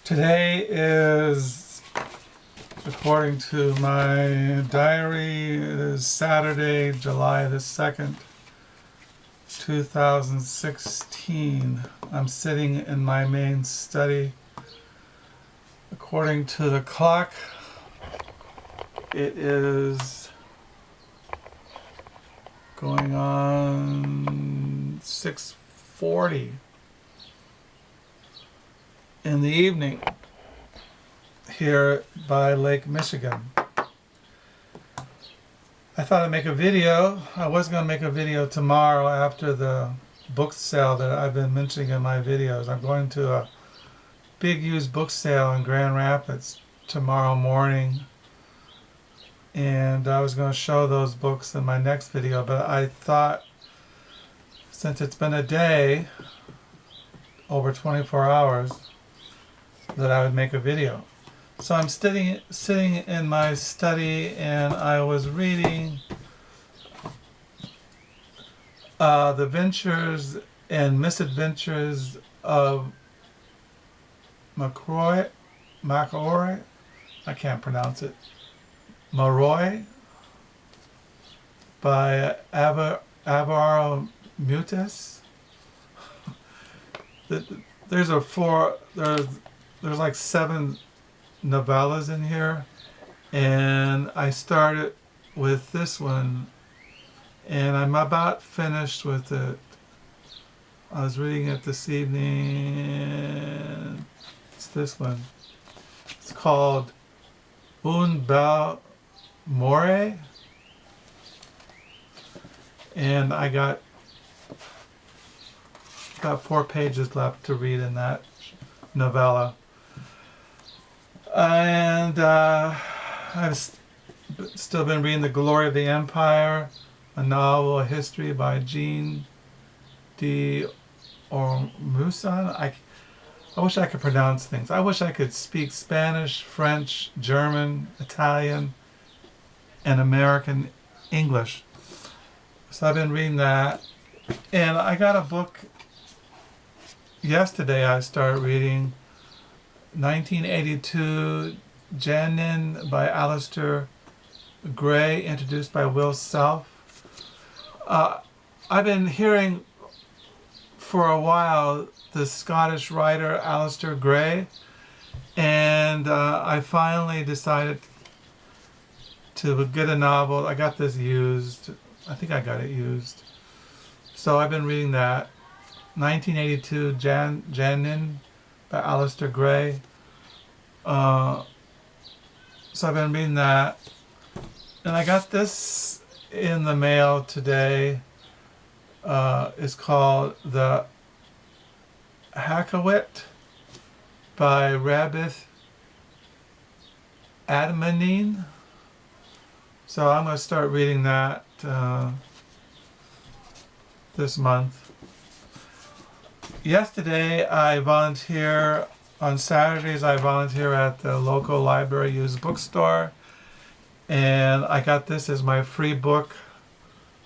Today is, according to my diary, it is Saturday, July the 2nd, 2016. I'm sitting in my main study. According to the clock, it is going on 6:40 in the evening here by Lake Michigan. I thought I'd make a video. I was going to make a video tomorrow after the book sale that I've been mentioning in my videos. I'm going to a big used book sale in Grand Rapids tomorrow morning, and I was going to show those books in my next video, but I thought since it's been a day, over 24 hours, that I would make a video. So I'm sitting in my study, and I was reading The Ventures and Misadventures of Maqroll, I can't pronounce it, Maqroll, by Alvaro Mutis. There's like 7 novellas in here, and I started with this one, and I'm about finished with it. I was reading it this evening. It's this one. It's called Un Bel Morir, and I got about 4 pages left to read in that novella. And I've still been reading The Glory of the Empire, a novel, a history by Janine or Musan. I wish I could pronounce things. I wish I could speak Spanish, French, German, Italian, and American English. So I've been reading that. And I got a book yesterday. I started reading 1982 Janine by Alasdair Gray, introduced by Will Self. I've been hearing for a while the Scottish writer Alasdair Gray, and I finally decided to get a novel. I got this used. I think I got it used. So I've been reading that. 1982 Janine by Alasdair Gray. So I've been reading that. And I got this in the mail today. It's called The Hakawati by Rabih Alameddine. So I'm going to start reading that this month. Yesterday I volunteer. On Saturdays I volunteer at the local library used bookstore, and I got this as my free book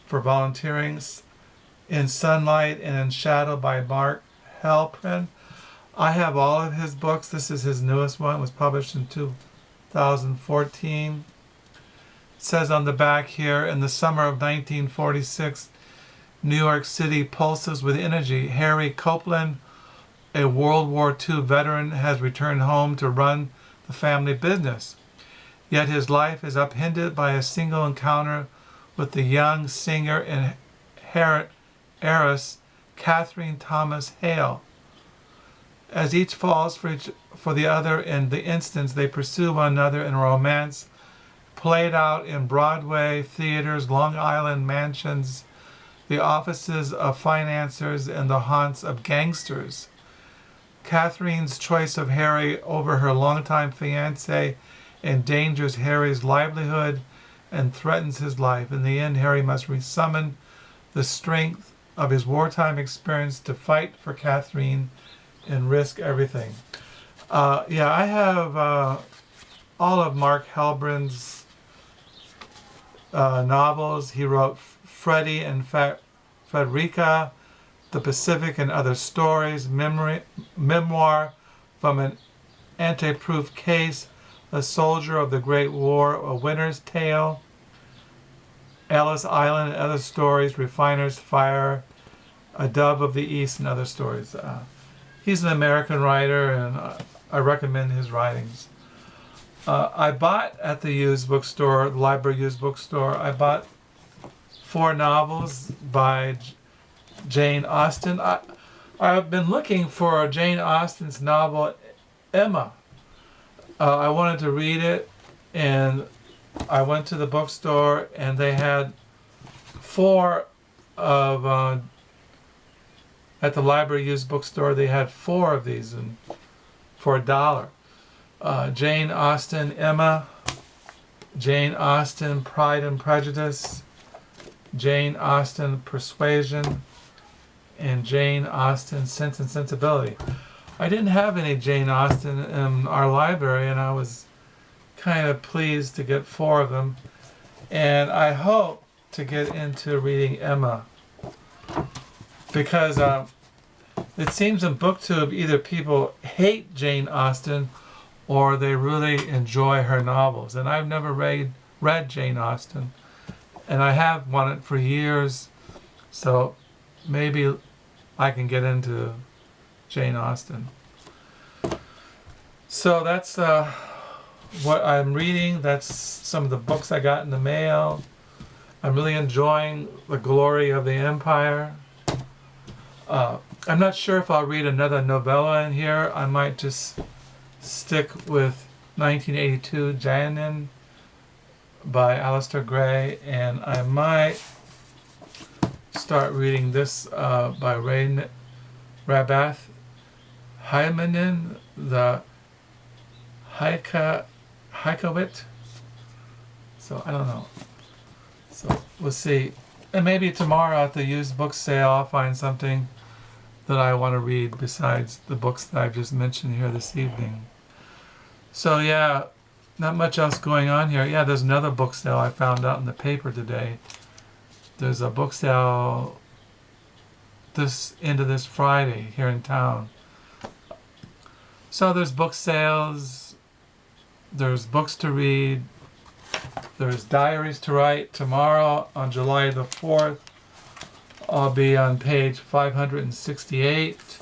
for volunteering, In Sunlight and in Shadow by Helprin. I have all of his books. This is his newest one. It was published in 2014. It says on the back here, in the summer of 1946, New York City pulses with energy. Harry Copeland, a World War II veteran, has returned home to run the family business. Yet his life is upended by a single encounter with the young singer and heiress Catherine Thomas Hale. As each falls for the other in the instance, they pursue one another in a romance played out in Broadway theaters, Long Island mansions, the offices of financiers, and the haunts of gangsters. Catherine's choice of Harry over her longtime fiancé endangers Harry's livelihood and threatens his life. In the end, Harry must resummon the strength of his wartime experience to fight for Catherine and risk everything. I have all of Mark Helprin's novels. He wrote Freddie and Frederica, The Pacific and Other Stories, memoir from an Anti-Proof Case, A Soldier of the Great War, A Winter's Tale, Ellis Island and Other Stories, Refiner's Fire, A Dove of the East, and Other Stories. He's an American writer, and I recommend his writings. I bought at the used bookstore, the library used bookstore, I bought 4 novels by Jane Austen. I've been looking for Jane Austen's novel, Emma. I wanted to read it, and I went to the bookstore, and they had 4 of, at the library used bookstore, they had 4 of these for $1. Jane Austen, Emma, Jane Austen, Pride and Prejudice, Jane Austen, Persuasion, and Jane Austen, Sense and Sensibility. I didn't have any Jane Austen in our library, and I was kind of pleased to get 4 of them. And I hope to get into reading Emma, because it seems in BookTube either people hate Jane Austen or they really enjoy her novels. And I've never read Jane Austen, and I have wanted for years, so maybe I can get into Jane Austen. So that's what I'm reading. That's some of the books I got in the mail. I'm really enjoying The Glory of the Empire. I'm not sure if I'll read another novella in here. I might just stick with 1982 Janine by Alasdair Gray, and I might start reading this by Rabih Alameddine, the Hakawati. So I don't know. So we'll see. And maybe tomorrow at the used book sale I'll find something that I want to read besides the books that I've just mentioned here this evening. So yeah, not much else going on here. Yeah, there's another book sale I found out in the paper today. There's a book sale this end of this Friday here in town. So there's book sales, there's books to read, there's diaries to write. Tomorrow on July the 4th, I'll be on page 568.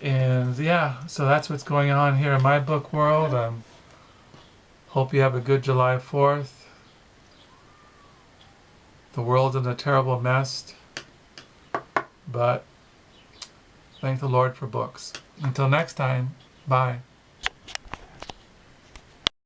And yeah, so that's what's going on here in my book world. Hope you have a good July 4th. The world's in a terrible mess, but thank the Lord for books. Until next time, bye.